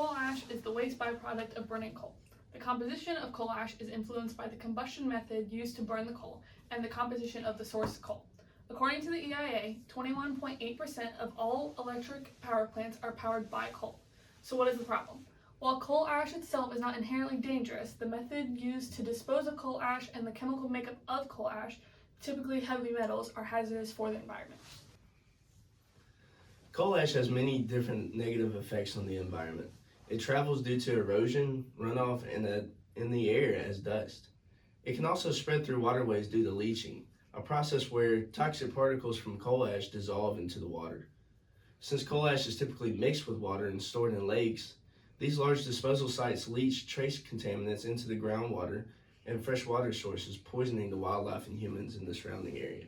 Coal ash is the waste byproduct of burning coal. The composition of coal ash is influenced by the combustion method used to burn the coal and the composition of the source coal. According to the EIA, 21.8% of all electric power plants are powered by coal. So what is the problem? While coal ash itself is not inherently dangerous, the method used to dispose of coal ash and the chemical makeup of coal ash, typically heavy metals, are hazardous for the environment. Coal ash has many different negative effects on the environment. It travels due to erosion, runoff, and in the air as dust. It can also spread through waterways due to leaching, a process where toxic particles from coal ash dissolve into the water. Since coal ash is typically mixed with water and stored in lakes, these large disposal sites leach trace contaminants into the groundwater and fresh water sources, poisoning the wildlife and humans in the surrounding area.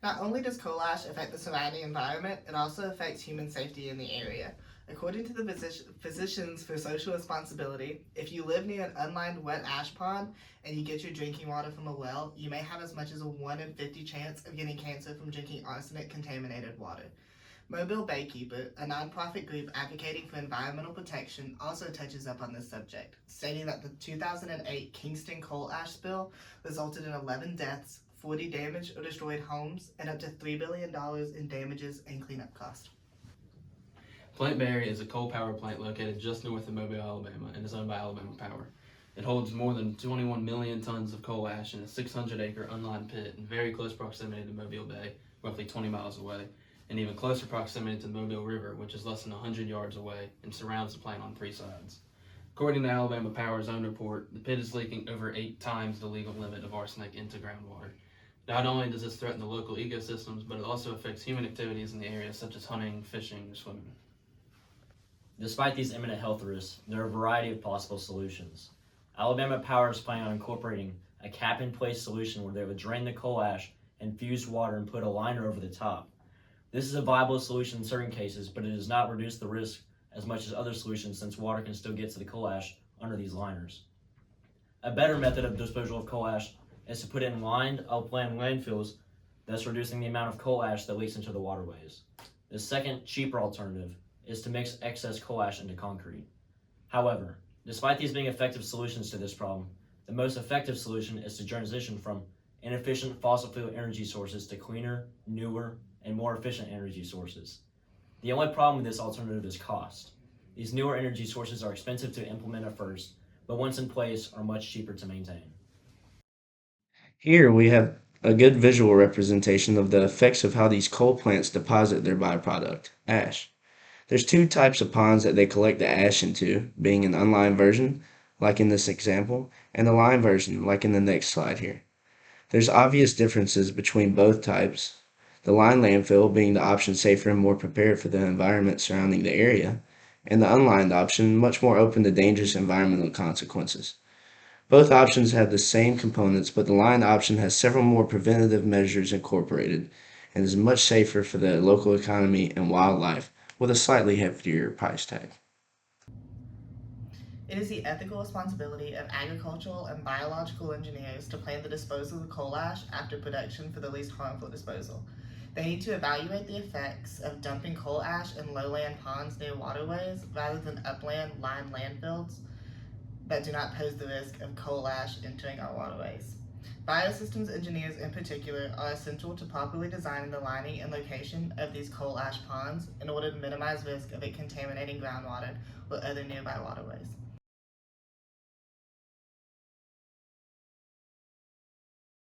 Not only does coal ash affect the surrounding environment, it also affects human safety in the area. According to the Physicians for Social Responsibility, if you live near an unlined wet ash pond and you get your drinking water from a well, you may have as much as a 1 in 50 chance of getting cancer from drinking arsenic-contaminated water. Mobile Baykeeper, a nonprofit group advocating for environmental protection, also touches up on this subject, stating that the 2008 Kingston coal ash spill resulted in 11 deaths, 40 damaged or destroyed homes, and up to $3 billion in damages and cleanup costs. Plant Berry is a coal power plant located just north of Mobile, Alabama, and is owned by Alabama Power. It holds more than 21 million tons of coal ash in a 600-acre unlined pit in very close proximity to Mobile Bay, roughly 20 miles away, and even closer proximity to the Mobile River, which is less than 100 yards away and surrounds the plant on 3 sides. According to Alabama Power's own report, the pit is leaking over 8 times the legal limit of arsenic into groundwater. Not only does this threaten the local ecosystems, but it also affects human activities in the area such as hunting, fishing, or swimming. Despite these imminent health risks, there are a variety of possible solutions. Alabama Power is planning on incorporating a cap-in-place solution where they would drain the coal ash, infuse water, and put a liner over the top. This is a viable solution in certain cases, but it does not reduce the risk as much as other solutions since water can still get to the coal ash under these liners. A better method of disposal of coal ash is to put it in lined, upland landfills, thus reducing the amount of coal ash that leaks into the waterways. The second, cheaper alternative is to mix excess coal ash into concrete. However, despite these being effective solutions to this problem, the most effective solution is to transition from inefficient fossil fuel energy sources to cleaner, newer, and more efficient energy sources. The only problem with this alternative is cost. These newer energy sources are expensive to implement at first, but once in place are much cheaper to maintain. Here we have a good visual representation of the effects of how these coal plants deposit their byproduct, ash. There's 2 types of ponds that they collect the ash into, being an unlined version, like in this example, and a lined version, like in the next slide here. There's obvious differences between both types, the lined landfill being the option safer and more prepared for the environment surrounding the area, and the unlined option much more open to dangerous environmental consequences. Both options have the same components, but the lined option has several more preventative measures incorporated and is much safer for the local economy and wildlife with a slightly heftier price tag. It is the ethical responsibility of agricultural and biological engineers to plan the disposal of coal ash after production for the least harmful disposal. They need to evaluate the effects of dumping coal ash in lowland ponds near waterways rather than upland lined landfills that do not pose the risk of coal ash entering our waterways. Biosystems engineers in particular are essential to properly designing the lining and location of these coal ash ponds in order to minimize risk of it contaminating groundwater or other nearby waterways.